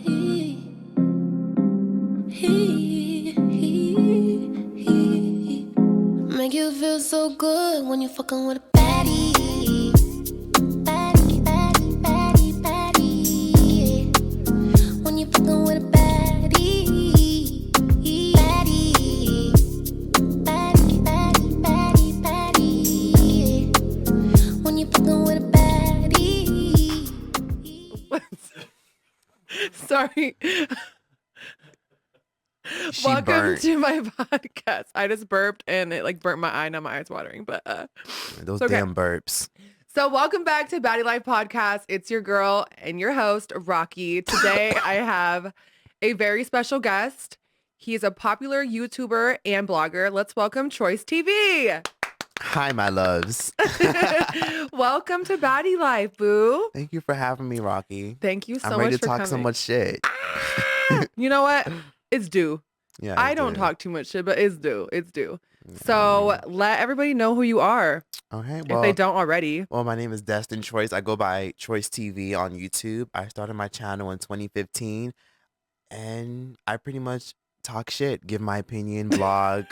Make you feel so good when you fucking with a baddie. Baddie, baddie, baddie, baddie. When you fucking with a baddie. Baddie. Baddie, baddie, baddie, baddie. When you fucking with a baddie. Sorry. Welcome to my podcast. I just burped and it like burnt my eye. Now my eye's watering, but those damn burps. So welcome back to Baddy Lyfe podcast. It's your girl and your host, Rocky. Today I have a very special guest. He's a popular YouTuber and blogger. Let's welcome TroyceTv. Hi, my loves. Welcome to Baddy Lyfe, boo. Thank you for having me, Rocky. Thank you so much I'm ready for to talk coming. so much shit. You know what? It's due. Yeah, I don't talk too much shit, but it's due. It's due. So let everybody know who you are. Okay, well, if they don't already. Well, my name is Destin Troyce. I go by TroyceTv on YouTube. I started my channel in 2015, and I pretty much talk shit, give my opinion, blog,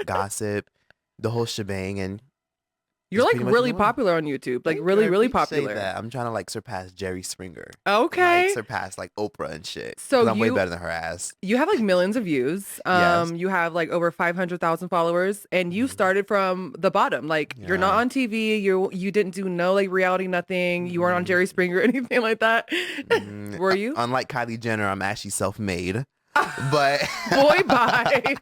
gossip, the whole shebang, and you're like really popular on YouTube, like really popular. That. I'm trying to like surpass Jerry Springer. Okay. Like, surpass like Oprah and shit. So I'm way better than her ass. You have like millions of views. Yes. You have like over 500,000 followers, and you started from the bottom. Like you're not on TV. You didn't do no like reality, nothing. You weren't on Jerry Springer or anything like that. Were you? Unlike Kylie Jenner, I'm actually self-made. But boy bye.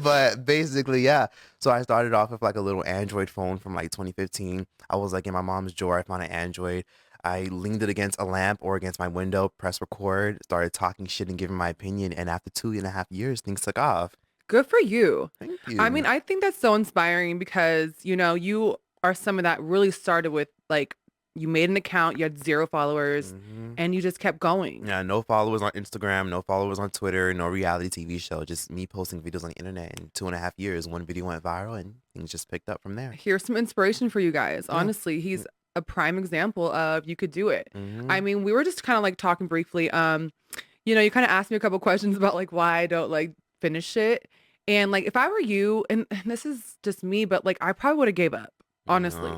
But basically, yeah. So I started off with like a little Android phone from like 2015. I was like in my mom's drawer. I found an Android. I leaned it against a lamp or against my window, press record, started talking shit and giving my opinion. And after 2.5 years, things took off. Good for you. Thank you. I mean, I think that's so inspiring because, you know, you are someone that really started with like, you made an account, you had 0 followers, and you just kept going. Yeah, no followers on Instagram, no followers on Twitter, no reality TV show, just me posting videos on the internet. In 2.5 years, one video went viral and things just picked up from there. Here's some inspiration for you guys. Yeah. Honestly, he's a prime example of you could do it. I mean, we were just kind of like talking briefly. You know, you kind of asked me a couple questions about like why I don't like finish it. And like if I were you, and this is just me, but like I probably would have gave up, honestly.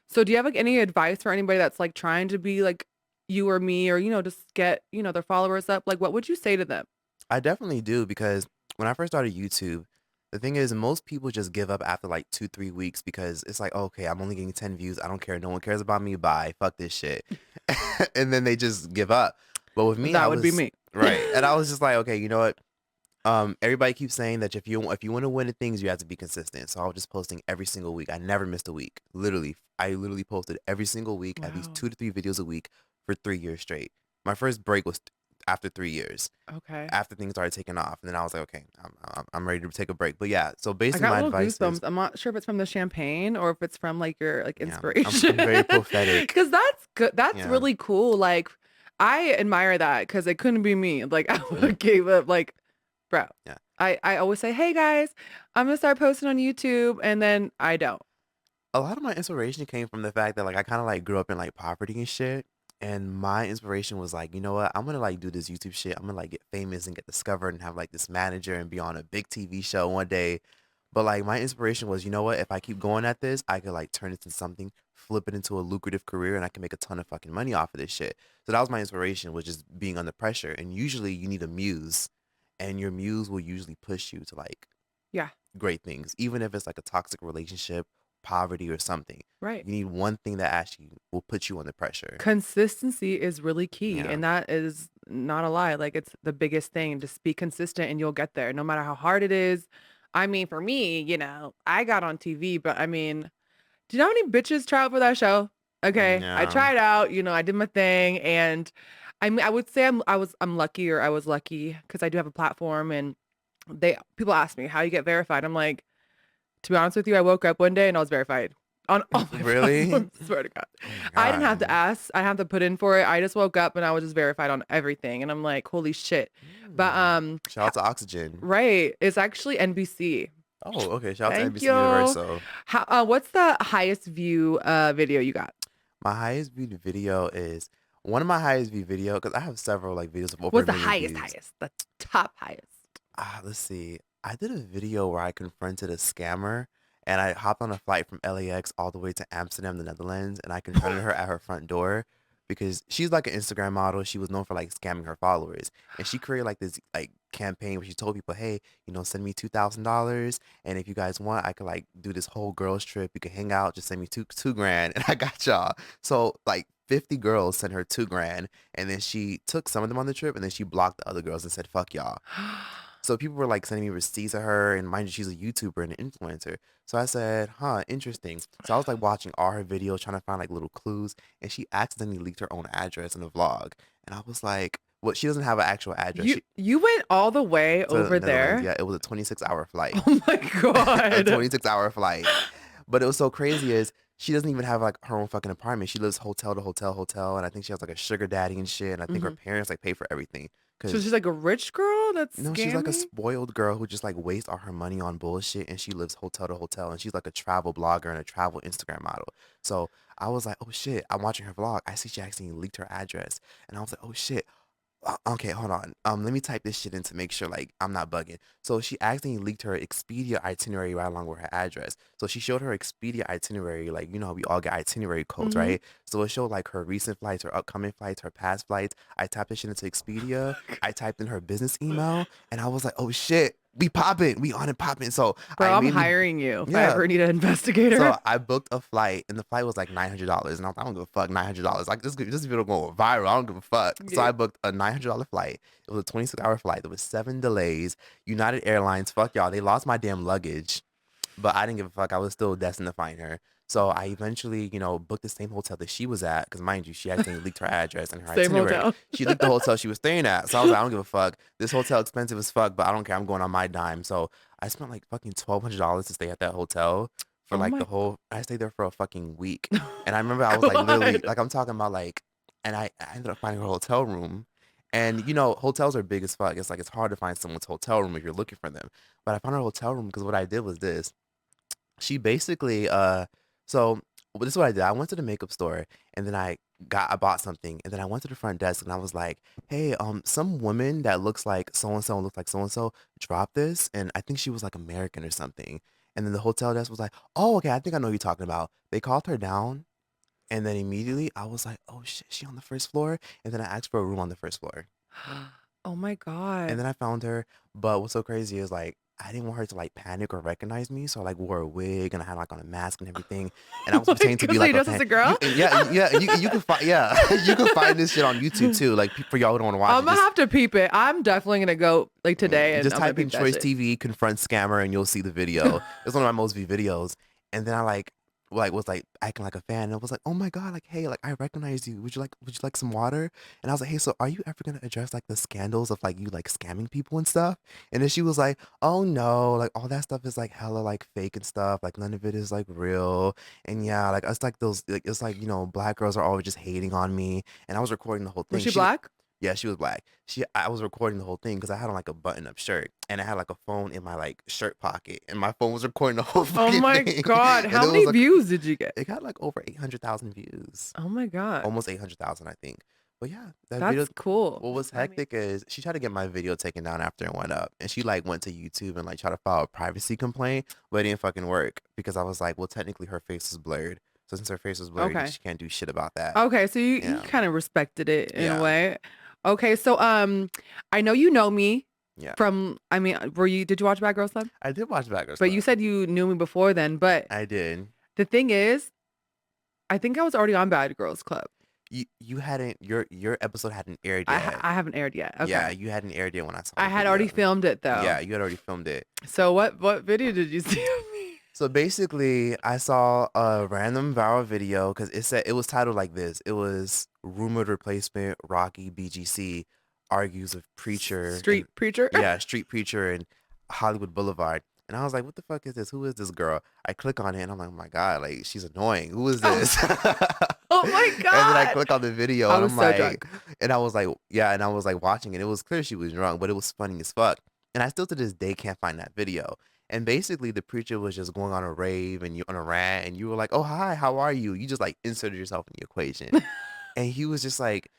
So do you have like any advice for anybody that's like trying to be like you or me or, you know, just get, you know, their followers up? Like, what would you say to them? I definitely do, because when I first started YouTube, the thing is most people just give up after like 2-3 weeks because it's like, okay, I'm only getting 10 views. I don't care. No one cares about me. Bye. Fuck this shit. And then they just give up. But with me, that would be me. Right. And I was just like, okay, you know what? Everybody keeps saying that if you want to win at things, you have to be consistent. So I was just posting every single week. I never missed a week. I literally posted every single week, at least 2 to 3 videos a week for 3 years straight. My first break was after 3 years. Okay. After things started taking off, and then I was like, okay, I'm ready to take a break. But yeah, so basically my my advice is, I'm not sure if it's from the champagne or if it's from like your like inspiration. I'm very prophetic. Because that's good. That's really cool. Like I admire that because it couldn't be me. Like I would have gave up. Like, bro. Yeah. I always say, hey guys, I'm gonna start posting on YouTube, and then I don't. A lot of my inspiration came from the fact that like I kind of like grew up in like poverty and shit. And my inspiration was like, you know what? I'm going to like do this YouTube shit. I'm going to like get famous and get discovered and have like this manager and be on a big TV show one day. But like my inspiration was, you know what? If I keep going at this, I could like turn it into something, flip it into a lucrative career, and I can make a ton of fucking money off of this shit. So that was my inspiration, was just being under pressure. And usually you need a muse, and your muse will usually push you to like great things, even if it's like a toxic relationship, poverty or something. Right. You need one thing that actually will put you under pressure. Consistency is really key. And that is not a lie. Like it's the biggest thing. Just be consistent and you'll get there no matter how hard it is. I mean, for me, you know, I got on TV, but I mean, do you know how many bitches tried for that show? Okay. Yeah. I tried out, you know, I did my thing, and I mean, I would say I'm lucky, or I was lucky, because I do have a platform, and people ask me how you get verified. I'm like, to be honest with you, I woke up one day and I was verified on all my platforms. I swear to God. I didn't have to ask. I didn't have to put in for it. I just woke up and I was just verified on everything. And I'm like, holy shit. But shout out to Oxygen. Right. It's actually NBC. Oh, okay. Shout out to NBC Universal. What's the highest view video you got? My highest viewed video is, One of my highest view video, because I have several like videos of over What's a the million highest, views. highest? The top highest. Let's see. I did a video where I confronted a scammer and I hopped on a flight from LAX all the way to Amsterdam, the Netherlands, and I confronted her at her front door because she's like an Instagram model. She was known for like scamming her followers. And she created like this like campaign where she told people, hey, send me $2,000. And if you guys want, I could like do this whole girls trip. You can hang out, just send me two grand and I got y'all. So like 50 girls sent her 2 grand, and then she took some of them on the trip and then she blocked the other girls and said, fuck y'all. So people were like sending me receipts of her, and mind you, she's a YouTuber and an influencer. So I said, huh, interesting. So I was like watching all her videos, trying to find like little clues, and she accidentally leaked her own address in a vlog. And I was like, well, she doesn't have an actual address. You went all the way To over the there? Netherlands. Yeah, it was a 26-hour flight. Oh my A God. 26-hour flight. But it was so crazy is she doesn't even have like her own fucking apartment. She lives hotel to hotel, and I think she has like a sugar daddy and shit. And I think her parents like pay for everything. So she's like a rich girl that's No, she's like a scamming? spoiled girl who just like wastes all her money on bullshit, and she lives hotel to hotel, and she's like a travel blogger and a travel Instagram model. So I was like, oh shit, I'm watching her vlog. I see she accidentally leaked her address, and I was like, oh shit. Okay, hold on. Let me type this shit in to make sure like I'm not bugging. So she accidentally leaked her Expedia itinerary right along with her address. So she showed her Expedia itinerary, like how we all get itinerary codes, right? So it showed like her recent flights, her upcoming flights, her past flights. I typed this shit into Expedia. I typed in her business email, and I was like, oh shit, we popping, we on and popping. So Bro, I'm immediately- hiring you if I Yeah. ever need an investigator. So I booked a flight, and the flight was like $900, and I was like, I don't give a fuck, $900. Like this video going viral. I don't give a fuck. So Yeah. I booked a $900 flight. It was a 26-hour flight. There was 7 delays. United Airlines, fuck y'all. They lost my damn luggage, but I didn't give a fuck. I was still destined to find her. So I eventually, booked the same hotel that she was at, because mind you, she actually leaked her address and her Same itinerary. hotel. She leaked the hotel she was staying at. So I was like, I don't give a fuck. This hotel expensive as fuck, but I don't care. I'm going on my dime. So I spent like fucking $1,200 to stay at that hotel for Oh like my- the whole. I stayed there for a fucking week, and I remember I was like literally God. like I'm talking about like, and I ended up finding her hotel room. And hotels are big as fuck. It's like it's hard to find someone's hotel room if you're looking for them. But I found her hotel room because what I did was this. She basically so this is what I did. I went to the makeup store, and then I bought something, and then I went to the front desk and I was like, hey, some woman that looks like so and so looks like so and so dropped this, and I think she was like American or something. And then the hotel desk was like, oh, okay, I think I know who you're talking about. They called her down, and then immediately I was like, oh shit, she on the first floor? And then I asked for a room on the first floor. Oh my God. And then I found her. But what's so crazy is like I didn't want her to like panic or recognize me, so I like wore a wig and I had like on a mask and everything, and I was pretending to be like just as a girl. You can find you can find this shit on YouTube too. Like for y'all who don't want to watch I'm it, gonna have to peep it. I'm definitely gonna go like today and just I'm gonna type in peep that shit. TroyceTv confront scammer and you'll see the video. It's one of my most viewed videos. And then I was like acting like a fan, and I was like, oh my god, like hey, like I recognize you. Would you like some water? And I was like, hey, so are you ever gonna address like the scandals of like you like scamming people and stuff? And then she was like, oh no, like all that stuff is like hella like fake and stuff, like none of it is like real. And yeah, like it's like those like it's like black girls are always just hating on me. And I was recording the whole thing. Was she black? Yeah, she was black. I was recording the whole thing because I had on like a button-up shirt, and I had like a phone in my like shirt pocket, and my phone was recording the whole Oh fucking my thing. God. And How it was, many like, views did you get? It got like over 800,000 views, Oh my God. almost 800,000, I think. But yeah, that That's video. cool. What was hectic is she tried to get my video taken down after it went up, and she like went to YouTube and like tried to file a privacy complaint, but it didn't fucking work because I was like, well, technically her face was blurred. So since her face was blurred, Okay. she can't do shit about that. Okay, so you Yeah. kind of respected it in Yeah. a way. Okay, so I know you know me Yeah. from did you watch Bad Girls Club? I did watch Bad Girls But you Club. said you knew me before then, but I did. the thing is, I think I was already on Bad Girls Club. You hadn't your episode hadn't aired yet. I haven't aired yet. Okay. Yeah, you hadn't aired yet when I saw I the had already video. filmed it though. Yeah, you had already filmed it. So what video did you see of me? So basically, I saw a random viral video because it was titled like this. It was rumored replacement Rocky BGC argues with preacher Street preacher? street preacher in Hollywood Boulevard. And I was like, what the fuck is this? Who is this girl? I click on it and I'm like, oh my god, like she's annoying. Who is this? Oh my And then I God. click on the video I and was I'm so like, drunk. and I was like, yeah, and I was like watching it. It was clear she was drunk, but it was funny as fuck. And I still to this day can't find that video. And basically the preacher was just going on a rave and you on a rant and you were like, oh hi, how are you? You just like inserted yourself in the equation. And he was just like,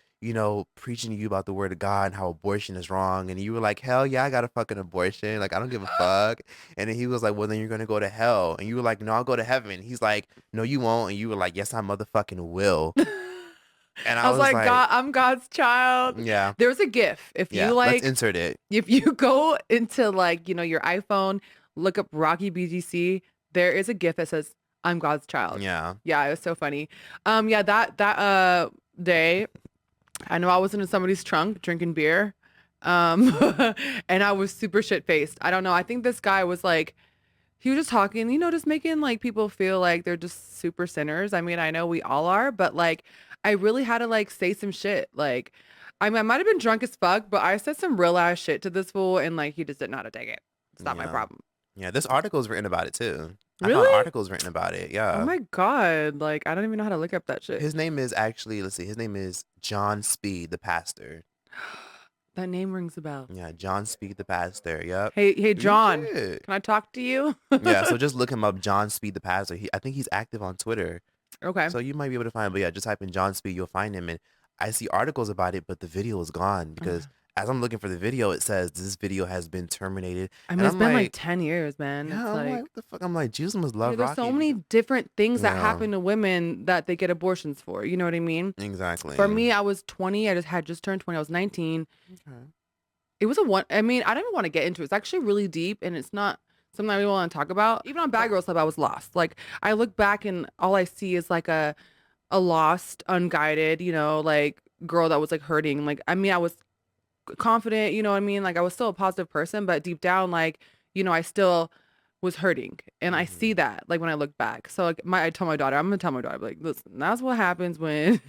preaching to you about the word of God and how abortion is wrong. And you were like, hell yeah, I got a fucking abortion. Like, I don't give a fuck. And then he was like, well, then you're going to go to hell. And you were like, no, I'll go to heaven. He's like, no, you won't. And you were like, yes, I motherfucking will. And I I was was like, like, God, I'm God's child. yeah, There's a GIF. If you yeah, let's like, insert it. if you go into like, your iPhone, look up Rocky BGC, there is a GIF that says, I'm God's child. Yeah. Yeah, it was so funny. Yeah, that day, I know I was in somebody's trunk drinking beer. And I was super shit faced. I don't know. I think this guy was like, he was just talking, just making like people feel like they're just super sinners. I mean, I know we all are, but like, I really had to like say some shit. Like, I mean, I might have been drunk as fuck, but I said some real ass shit to this fool, and like, he just didn't know how to take it. It's not my Yeah. problem. Yeah, this article's written about it too. I Really? found articles written about it. Oh Yeah. my God. Like, I don't even know how to look up that shit. His name is actually, let's see, his name is John Speed, the pastor. That name rings a bell. Yeah, John Speed, the pastor. Yep. Hey, John, Yeah. can I talk to you? Yeah, so just look him up, John Speed, the pastor. I think he's active on Twitter. Okay. So you might be able to find him. But yeah, just type in John Speed, you'll find him. And I see articles about it, but the video is gone because as I'm looking for the video, it says this video has been terminated. I mean, And it's I'm been like like, 10 years, man. yeah, It's I'm like, like, what the fuck? I'm like, Jesus must love there's Rocky. so many different things that Yeah. happen to women that they get abortions for. You know what I mean? Exactly. For me, I was 20. I had just turned 20. I was 19. Okay. It was I mean, I don't even want to get into it. It's actually really deep, and it's not something I really want to talk about. Even on Bad Girls Club, I was lost. Like, I look back and all I see is like a lost, unguided, like girl that was like hurting. Like, I mean, I was confident, you know what I mean? Like, I was still a positive person, but deep down, like, I still was hurting. And I see that, like, when I look back. So like I told my daughter, I'm gonna tell my daughter, like, listen, that's what happens when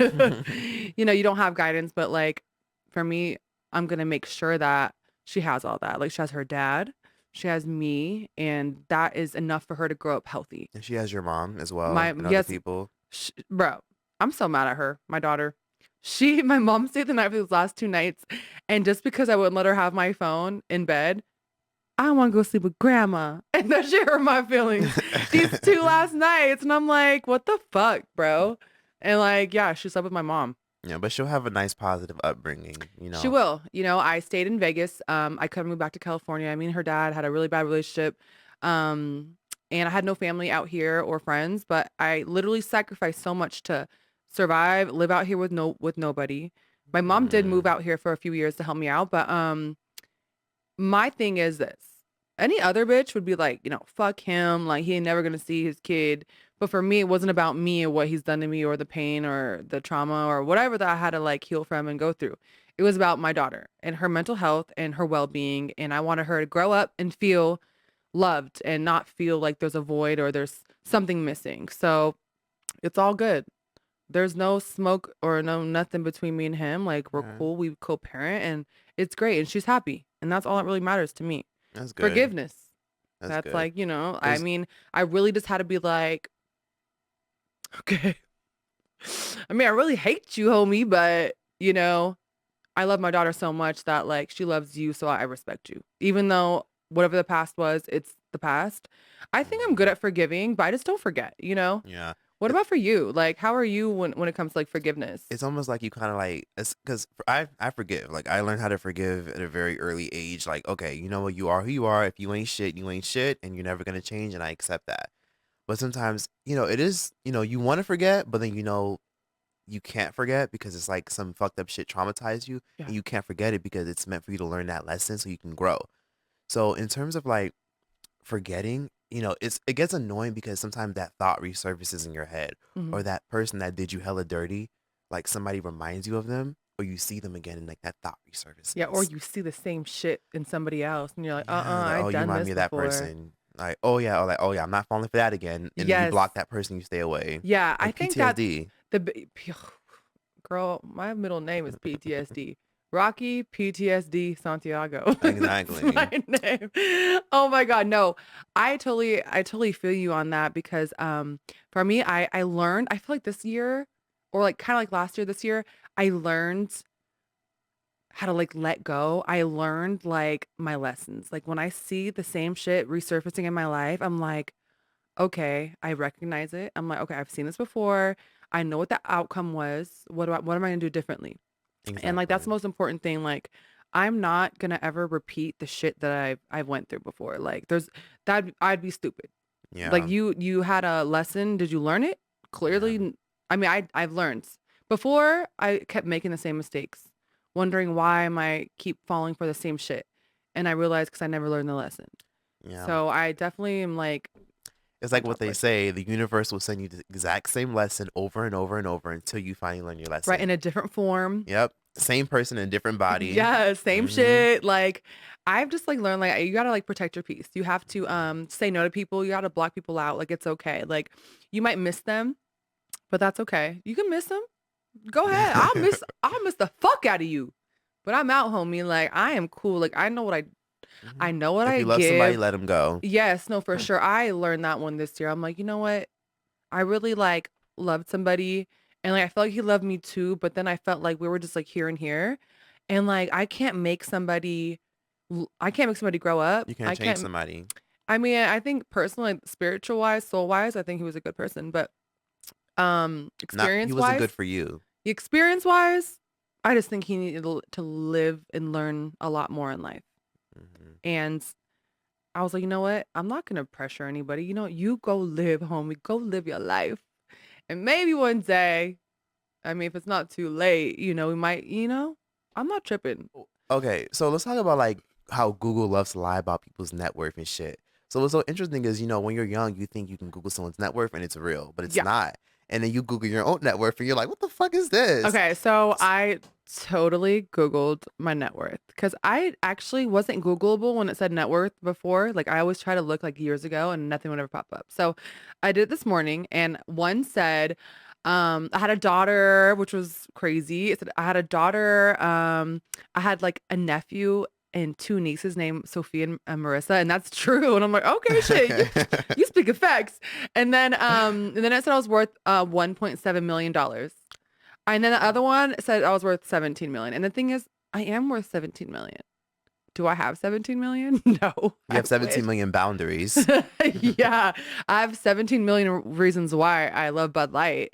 you don't have guidance. But like, for me, I'm gonna make sure that she has all that. Like, she has her dad, she has me, and that is enough for her to grow up healthy. And she has your mom as well, My and other yes, people. bro, I'm so mad at her, my daughter. My mom stayed the night for these last 2 nights, and just because I wouldn't let her have my phone in bed, I want to go sleep with grandma. And that shit hurt my feelings these 2 last nights. And I'm like, what the fuck, bro? And like, yeah, she slept with my mom. Yeah, but she'll have a nice positive upbringing, She will. I stayed in Vegas. I couldn't move back to California. I mean, her dad had a really bad relationship. And I had no family out here or friends, but I literally sacrificed so much to survive, live out here with nobody. My mom did move out here for a few years to help me out, but my thing is this. Any other bitch would be like, fuck him, like he ain't never gonna see his kid. But for me, it wasn't about me or what he's done to me or the pain or the trauma or whatever that I had to like heal from and go through. It was about my daughter and her mental health and her well-being, and I wanted her to grow up and feel loved and not feel like there's a void or there's something missing. So it's all good. There's no smoke or nothing between me and him. Like, we're cool. We co-parent and it's great. And she's happy. And that's all that really matters to me. That's good. Forgiveness. That's good. like, I mean, I really just had to be like, okay. I mean, I really hate you, homie, but I love my daughter so much that like she loves you, so I respect you. Even though whatever the past was, it's the past. I think I'm good at forgiving, but I just don't forget, Yeah. What about for you? Like, how are you when it comes to like forgiveness? It's almost like you kind of like, it's because I forgive. Like, I learned how to forgive at a very early age. Like, okay, you know what? You are who you are. If you ain't shit, you ain't shit, and you're never going to change, and I accept that. But sometimes, it is, you want to forget, but then, you can't forget because it's like some fucked up shit traumatized you, Yeah. and you can't forget it because it's meant for you to learn that lesson so you can grow. So in terms of like forgetting, it gets annoying because sometimes that thought resurfaces in your head, or that person that did you hella dirty, like somebody reminds you of them, or you see them again and like that thought resurfaces. Yeah, or you see the same shit in somebody else and you're like, Yeah, like, I've you done remind this me of that before. person. Like, oh yeah, I'm not falling for that again. And then you Yes. block that person, you stay away. Yeah, I Like think that PTSD. girl, my middle name is PTSD. Rocky PTSD Santiago. Exactly. That's my name. Oh my God. No, I totally feel you on that because for me, I learned, I feel like this year or like kind of like last year, this year, I learned how to like let go. I learned like my lessons. Like when I see the same shit resurfacing in my life, I'm like, okay, I recognize it. I'm like, okay, I've seen this before. I know what the outcome was. What am I gonna do differently? And like, that's the Exactly. most important thing. Like, I'm not gonna ever repeat the shit that I went through before. Like, I'd be stupid. Like, Yeah. you had a lesson. Did you learn it? Yeah. Clearly, I mean, I've learned. Before, I kept making the same mistakes, wondering why am I keep falling for the same shit. And I realized because I never learned the lesson. Yeah. So I definitely am like It's on like top what of they it. say, the universe will send you the exact same lesson over and over and over until you finally learn your Right, lesson. in a different form. Yep. Same person in different body. Yeah, same Mm-hmm. shit. Like, I've just like learned, like, you gotta like protect your peace. You have to say no to people. You gotta block people out. Like, it's okay. Like, you might miss them, but that's okay. You can miss them. Go ahead. I'll miss the fuck out of you. But I'm out, homie. Like, I am cool. Like, I know what If I you love somebody, give. let them go. Yes, no, for sure. I learned that one this year. I'm like, you know what? I really like loved somebody, and like I felt like he loved me too, but then I felt like we were just like here and here. And like I can't make somebody grow up. You can't I change can't somebody. I mean, I think personally, like, spiritual wise, soul wise, I think he was a good person, but Not he experience wasn't good wise, for you. I just think he needed to live and learn a lot more in life. Hmm. And I was like, you know what? I'm not gonna pressure anybody. You know, you go live, homie. Go live your life. And maybe one day, I mean, if it's not too late, we might, I'm not tripping. Okay, so let's talk about like how Google loves to lie about people's net worth and shit. So what's so interesting is, when you're young, you think you can Google someone's net worth and it's real, but it's Yeah. not. And then you Google your own net worth and you're like, what the fuck is this? Okay, so I totally Googled my net worth because I actually wasn't Googleable when it said net worth before. Like, I always try to look like years ago and nothing would ever pop up. So I did it this morning, and one said, I had a daughter, which was crazy. It said I had a daughter, I had like a nephew and two nieces named Sophia and Marissa, and that's true. And I'm like, okay, shit, you speak of facts. And then it said I was worth $1.7 million. And then the other one said I was worth 17 million. And the thing is, I am worth 17 million. Do I have 17 million? No, You I have 17 wish. million boundaries. Yeah, I have 17 million reasons why I love Bud Light.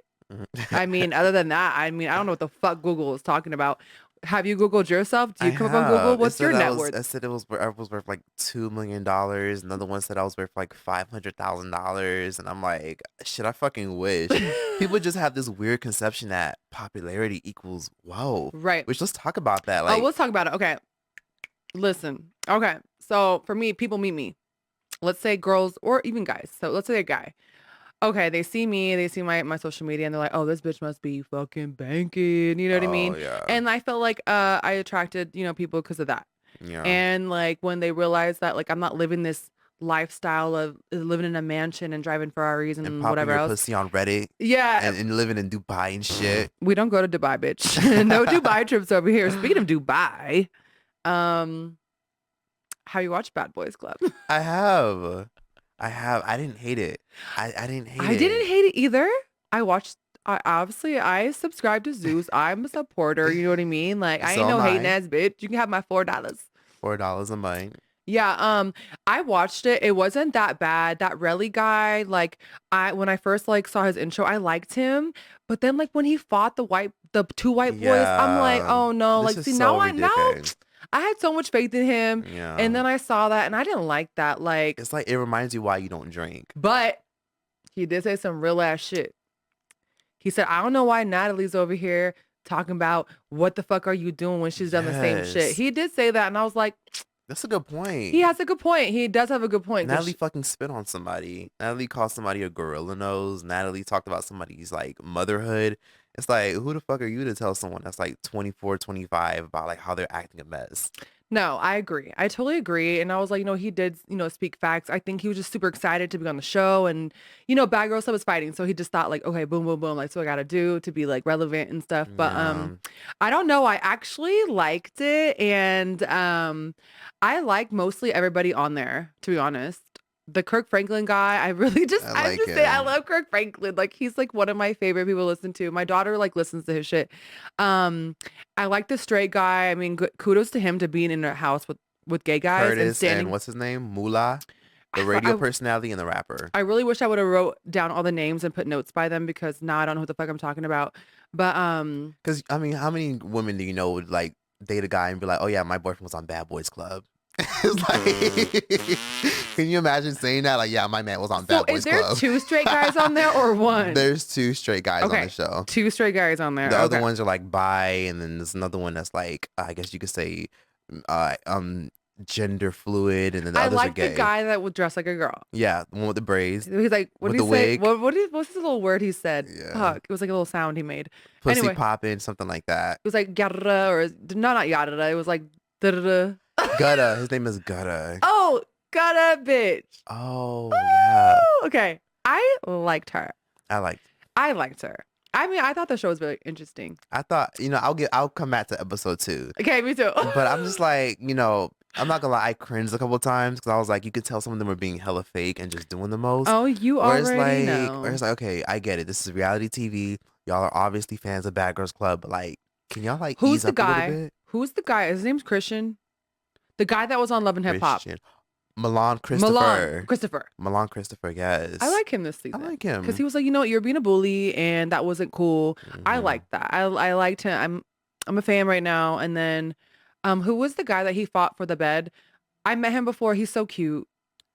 I mean, other than that, I mean, I don't know what the fuck Google is talking about. Have you Googled yourself? Do I you come up on Google? have. It What's your said net worth? I said I was worth like $2 million. Another one said I was worth like $500,000, and I'm like, shit, I fucking wish. People just have this weird conception that popularity equals wealth. Right. Which, let's talk about that. Oh, Like, let's talk about it. Okay. Listen. Okay. So for me, people meet me. Let's say girls or even guys. So let's say a guy. Okay, they see me, they see my social media, and they're like, oh, this bitch must be fucking banking. You know what I oh mean? yeah, And I felt like I attracted, people because of that. yeah, And like when they realize that like I'm not living this lifestyle of living in a mansion and driving Ferraris and and popping whatever your else. pussy on Reddit Yeah, and living in Dubai and shit. we don't go to Dubai, bitch. No Dubai trips over here. Speaking of Dubai, um, how you watch Bad Boys Club? I have. I didn't hate it. I didn't hate I it. didn't hate it either. I subscribe to Zeus. I'm a supporter. You know what I mean? Like, I So ain't no am hating I. ass bitch. You can have my $4. $4 a month. Yeah. I watched it. It wasn't that bad. That Relly guy, like, when I first like saw his intro, I liked him. But then like when he fought the two white boys, I'm like, Yeah. oh no. This Like, is see, so now ridiculous. I had so much faith in him. Yeah. And then I saw that and I didn't like that. Like, It's like it reminds you why you don't drink. but he did say some real ass shit. He said, I don't know why Natalie's over here talking about what the fuck are you doing when she's done the same shit. Yes. He did say that, and I was like, That's a good point. he has a good point. He does have a good point. 'Cause Natalie fucking spit on somebody. Natalie called somebody a gorilla nose. Natalie talked about somebody's like motherhood. It's like, who the fuck are you to tell someone that's like 24, 25 about like how they're acting a mess? No, I agree. I totally agree. And I was like, he did, speak facts. I think he was just super excited to be on the show. And, Bad Girl Sub was fighting. So he just thought like, okay, boom, boom, boom. Like, so I got to do to be like relevant and stuff. But Yeah. I don't know. I actually liked it. And I like mostly everybody on there, to be honest. The Kirk Franklin guy, I really just, I like I him. love Kirk Franklin. Like, he's like one of my favorite people to listen to. My daughter like listens to his shit. I like the straight guy. I mean, kudos to him to being in a house with gay guys and Curtis standing. and what's his name? Moolah. The radio personality and the rapper. I really wish I would have wrote down all the names and put notes by them because now I don't know what the fuck I'm talking about. But because I mean, how many women do you know would like date a guy and be like, oh yeah, my boyfriend was on Bad Boys Club? It's like, can you imagine saying that? Like, yeah, my man was on Bad Boys Club. So is there 2 straight guys on there or one? There's 2 straight guys on the show. 2 straight guys on there. The other ones are like bi, and then there's another one that's like, I guess you could say, gender fluid, and then the others are gay. I like the guy that would dress like a girl. Yeah, the one with the braids. He's like, what did he say? What's his little word he said? Yeah. Fuck, it was like a little sound he made. Pussy anyway, popping, something like that. It was like yada or not yada. It was like da. Gutta. His name is Gutta. Oh, Gutta, bitch. Oh, yeah. Okay. I liked her. I liked her. I mean, I thought the show was very interesting. I thought, I'll come back to episode 2. Okay, me too. But I'm just like, I'm not gonna lie, I cringed a couple of times because I was like, you could tell some of them were being hella fake and just doing the most. Oh, you already know. Where it's like, okay, I get it. This is reality TV. Y'all are obviously fans of Bad Girls Club, but like, can y'all like ease up a little bit? Who's the guy? His name's Christian. The guy that was on Love and Hip Hop. Milan Christopher, yes. I like him this season. I like him. Because he was like, you're being a bully and that wasn't cool. Mm-hmm. I like that. I liked him. I'm a fan right now. And then who was the guy that he fought for the bed? I met him before. He's so cute.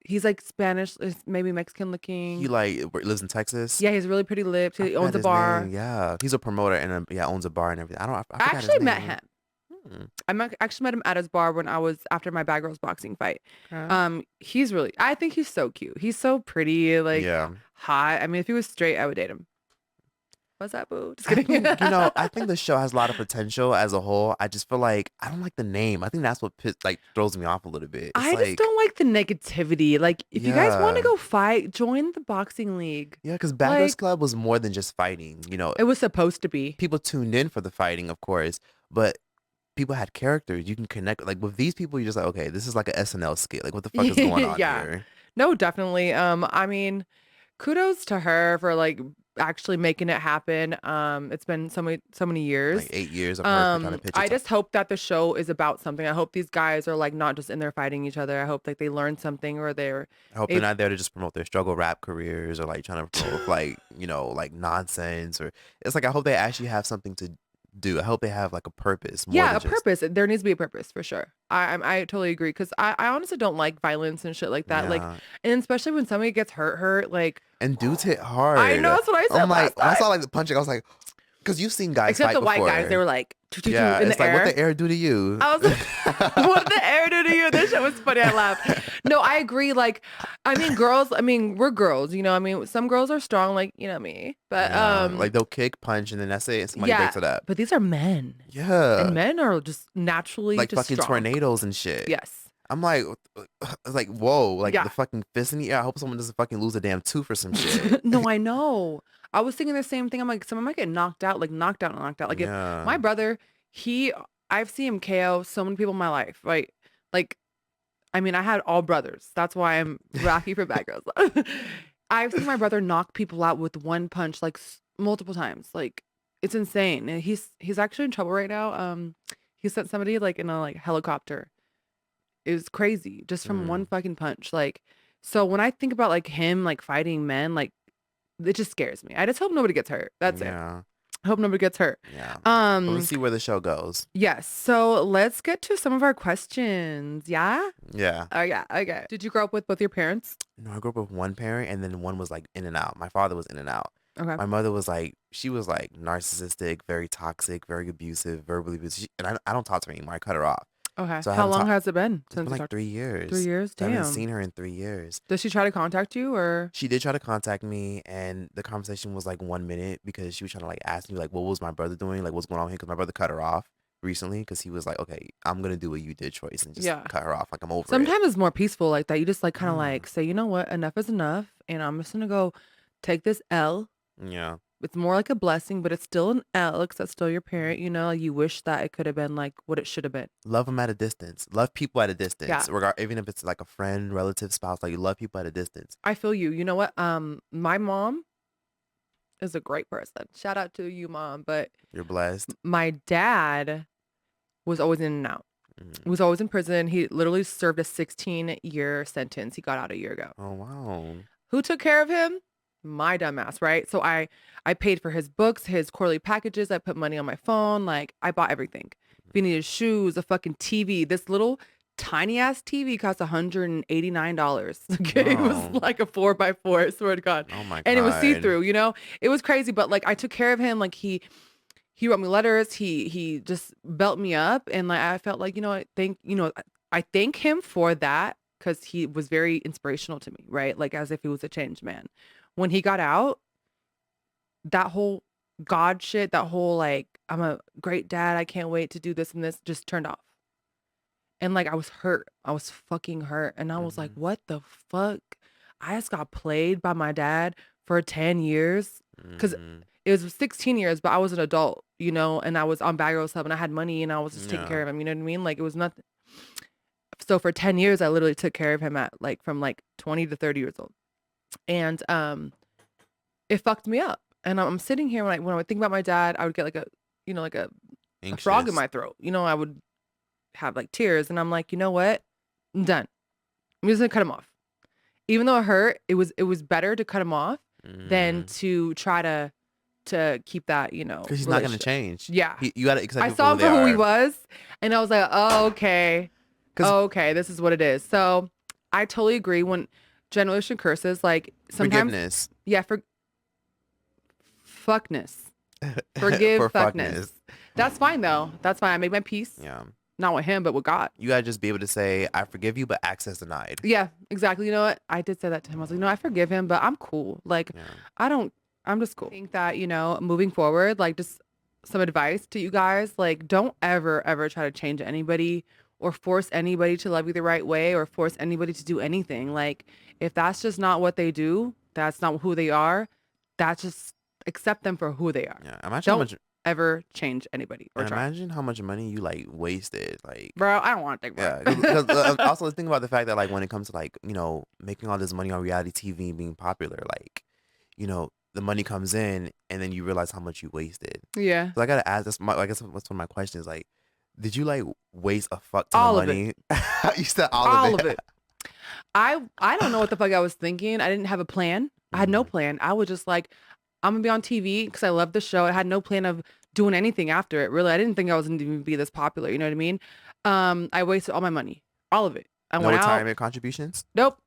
He's like Spanish, maybe Mexican looking. He like lives in Texas. Yeah, he's really pretty lips. He owns a bar. Name. Yeah, he's a promoter and owns a bar and everything. I actually met him. I actually met him at his bar when I was after my Bad Girls boxing fight. Okay. I think he's so cute. He's so pretty, like hot. I mean, if he was straight, I would date him. What's that, boo? Just kidding. I think the show has a lot of potential as a whole. I just feel like I don't like the name. I think that's what throws me off a little bit. I just don't like the negativity. Like, if you guys want to go fight, join the boxing league. Yeah, because Bad Girls Club was more than just fighting. It was supposed to be. People tuned in for the fighting, of course, but people had characters. You can connect. Like with these people, you're just like, okay, this is like an SNL skit. Like, what the fuck is going on here? No, definitely. I mean, kudos to her for like actually making it happen. It's been so many years, like 8 years of her trying to pitch it. I just hope that the show is about something. I hope these guys are like not just in there fighting each other. I hope like they learn something, or I hope they're not there to just promote their struggle rap careers or like trying to promote like like nonsense, or it's like I hope they actually have something to do. I hope they have like a purpose. Purpose. There needs to be a purpose for sure. I totally agree, because I honestly don't like violence and shit like that. Yeah. Like, and especially when somebody gets hurt, like, and dudes hit hard. I know, that's what I said. I'm like, when I saw like the punching, I was like, because you've seen guys except fight the white before. guys, they were like, yeah, in it's the like air. What the air do to you? I was like, what the air do to you? This shit was funny. I laughed. No, I agree. Like, I mean, girls. I mean, we're girls. I mean, some girls are strong, like me. But like they'll kick, punch, and then that's it. And somebody breaks it up. But these are men. Yeah, and men are just naturally like just fucking strong. tornadoes and shit. Yes. I'm like, whoa, like the fucking fist in the air. I hope someone doesn't fucking lose a damn tooth or some shit. No, I know. I was thinking the same thing. I'm like, someone might get knocked out. Like Like if my brother, I've seen him KO so many people in my life. Right? Like, I mean, I had all brothers. That's why I'm Rocky for Bad Girls. I've seen my brother knock people out with one punch, like multiple times. Like, it's insane. And he's actually in trouble right now. He sent somebody like in a like helicopter. It was crazy just from one fucking punch. Like, so when I think about like him like fighting men, like, it just scares me. I just hope nobody gets hurt. That's it. I hope nobody gets hurt. Yeah. We'll see where the show goes. Yes. So let's get to some of our questions. Yeah. Yeah. Oh yeah. Okay. Did you grow up with both your parents? No, I grew up with one parent, and then one was like in and out. My father was in and out. Okay. My mother was like, she was like narcissistic, very toxic, very abusive, verbally abusive. And I don't talk to her anymore. I cut her off. Okay. So how long has it been? It's been like 3 years. 3 years? Damn. I haven't seen her in 3 years. Does she try to contact you, or? She did try to contact me, and the conversation was like 1 minute because she was trying to like ask me like, what was my brother doing? Like, what's going on here? Because my brother cut her off recently because he was like, okay, I'm going to do what you did, Troyce, and just cut her off. Like, I'm over it. Sometimes it's more peaceful like that. You just like kind of like say, you know what? Enough is enough. And I'm just going to go take this L. Yeah. It's more like a blessing, but it's still an L because that's still your parent. You wish that it could have been like what it should have been. Love them at a distance. Love people at a distance. Yeah. Even if it's like a friend, relative, spouse, like you love people at a distance. I feel you. You know what? My mom is a great person. Shout out to you, Mom. But you're blessed. My dad was always in and out. Was always in prison. He literally served a 16-year sentence. He got out a year ago. Oh, wow. Who took care of him? My dumbass, right? So I paid for his books, his quarterly packages. I put money on my phone. Like, I bought everything. If he needed shoes, a fucking TV, this little tiny ass TV cost $189. Okay, it was like a 4x4. I swear to God. Oh my God. And it was see-through. You know, it was crazy. But like, I took care of him. Like he wrote me letters. He just built me up, and like I felt like, I thank him for that, because he was very inspirational to me, right? Like, as if he was a changed man. When he got out, that whole God shit, that whole like, I'm a great dad, I can't wait to do this and this, just turned off. And like, I was hurt. I was fucking hurt. And I was like, what the fuck? I just got played by my dad for 10 years. Because it was 16 years, but I was an adult, and I was on Bad Girls Club, and I had money, and I was just taking care of him. You know what I mean? Like, it was nothing. So for 10 years, I literally took care of him from 20 to 30 years old. And it fucked me up. And I'm sitting here, when I would think about my dad, I would get like a frog in my throat. I would have like tears, and I'm like, you know what? I'm done. I'm just gonna cut him off. Even though it hurt, it was better to cut him off than to try to keep that, because he's not gonna change. Yeah, you gotta accept. I saw him for who he was, and I was like, oh, okay. Okay, this is what it is. So I totally agree. When generation curses, like, sometimes forgiveness. Yeah, fuckness. Forgive for fuckness. That's fine though. That's fine. I made my peace. Yeah. Not with him, but with God. You gotta just be able to say, I forgive you, but access denied. Yeah, exactly. You know what? I did say that to him. I was like, no, I forgive him, but I'm cool. Like, I'm just cool. I think that, moving forward, like, just some advice to you guys, like, don't ever try to change anybody or force anybody to love you the right way or force anybody to do anything. Like, if that's just not what they do, that's not who they are, that's just accept them for who they are. Yeah, imagine don't ever change anybody or try. Imagine how much money you like wasted. Like, bro, I don't want to think about it. Yeah, because also think about the fact that, like, when it comes to, like, making all this money on reality TV and being popular, like, the money comes in and then you realize how much you wasted. Yeah. So I gotta ask this. I guess what's one of my questions, like, did you like waste a fuck ton of money? You said all of it. I don't know what the fuck I was thinking. I didn't have a plan. I had no plan. I was just like, I'm gonna be on TV because I love the show. I had no plan of doing anything after it. Really, I didn't think I was gonna even be this popular. You know what I mean? I wasted all my money, all of it. I went retirement contributions. Nope.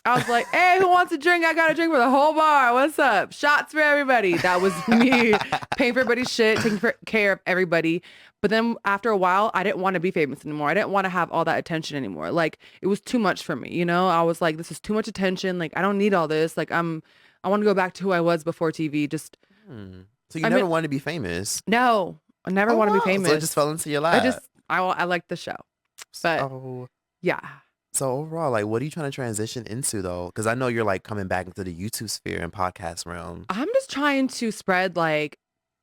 I was like, hey, who wants a drink? I got a drink for the whole bar. What's up? Shots for everybody. That was me paying for everybody's shit, taking care of everybody. But then after a while, I didn't want to be famous anymore. I didn't want to have all that attention anymore. Like, it was too much for me. I was like, this is too much attention. Like, I don't need all this. Like, I want to go back to who I was before TV. Just. So you never wanted to be famous? No, I never want to be famous. So it just fell into your lap. I liked the show. But yeah. So overall, like, what are you trying to transition into though? Because I know you're like coming back into the YouTube sphere and podcast realm. I'm just trying to spread like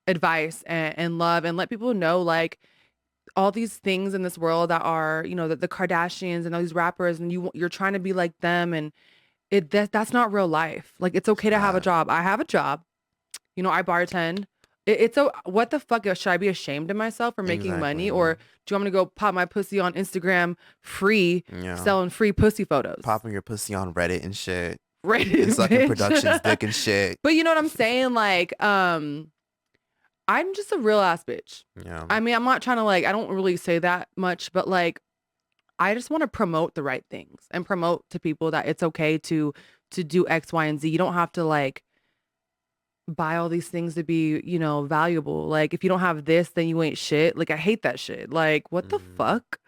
advice and love and let people know, like, all these things in this world that are, the Kardashians and all these rappers, and you're trying to be like them, and that's not real life. Like, it's okay to have a job. I have a job. I bartend. What the fuck? Should I be ashamed of myself for making money? Or do you want me to go pop my pussy on Instagram free, selling free pussy photos? Popping your pussy on Reddit and shit. Reddit and sucking productions dick and shit. But you know what I'm saying? Like, I'm just a real ass bitch. Yeah. I mean, I'm not trying to, like, I don't really say that much, but like, I just want to promote the right things and promote to people that it's okay to do X, Y, and Z. You don't have to like buy all these things to be, valuable. Like, if you don't have this, then you ain't shit. Like, I hate that shit. Like, what the fuck?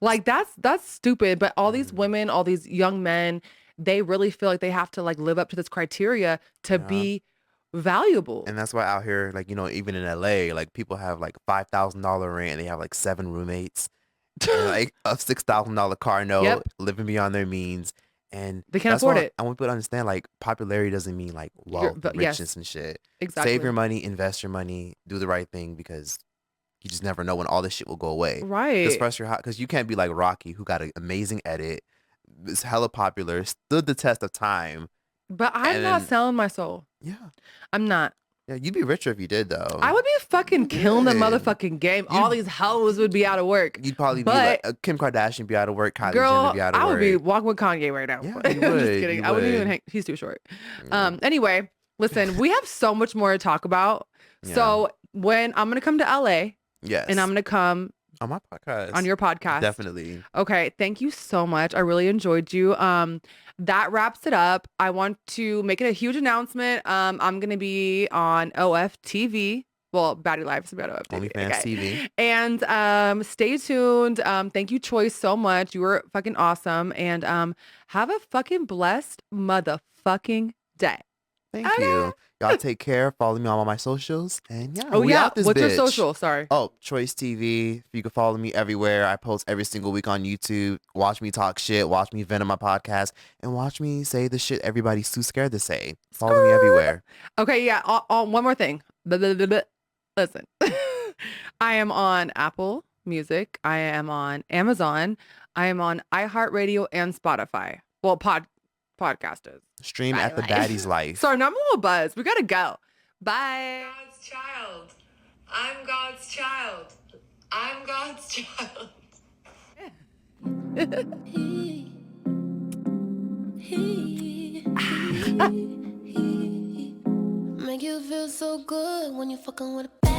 Like, that's stupid. But all these women, all these young men, they really feel like they have to like live up to this criteria to be valuable. And that's why out here, like, even in LA, like, people have like $5,000 rent and they have like 7 roommates, and, like, a $6,000 car note, living beyond their means. And they can't afford it. I want people to understand, like, popularity doesn't mean like wealth, richness and shit. Exactly. Save your money, invest your money, do the right thing, because you just never know when all this shit will go away. Right. Because you can't be like Rocky, who got an amazing edit, is hella popular, stood the test of time. But I'm not selling my soul. Yeah. I'm not. Yeah, you'd be richer if you did though. I would be fucking killing the would. motherfucking game. All these hoes would be out of work. You'd probably be like Kim Kardashian be out of work, Kylie Jenner girl, be out of I work. would be walking with Kanye right now. Yeah, I'm you just would, kidding. you I wouldn't even would. hang. He's too short. Anyway, listen, we have so much more to talk about. Yeah. So when I'm gonna come to LA, Yes. and I'm gonna come on my podcast. on your podcast. Definitely. Okay, thank you so much. I really enjoyed you. That wraps it up. I want to make it a huge announcement. I'm gonna be on OFTV. Well, Baddy Lyfe is about OFTV. OnlyFans TV. And stay tuned. Thank you, Troyce, so much. You were fucking awesome. And have a fucking blessed motherfucking day. Thank you. Y'all take care. Follow me on all my socials. And yeah, Oh we yeah. out this What's your bitch. social? Sorry. Oh, TroyceTv. You can follow me everywhere. I post every single week on YouTube. Watch me talk shit. Watch me vent on my podcast. And watch me say the shit everybody's too scared to say. Follow me everywhere. Okay, yeah. One more thing. Listen. I am on Apple Music. I am on Amazon. I am on iHeartRadio and Spotify. Well, podcasters. Stream at the Baddy's Life. Sorry, now I'm a little buzzed. We gotta go. Bye. God's child. I'm God's child. I'm God's child. Make you feel so good when you fucking with a bad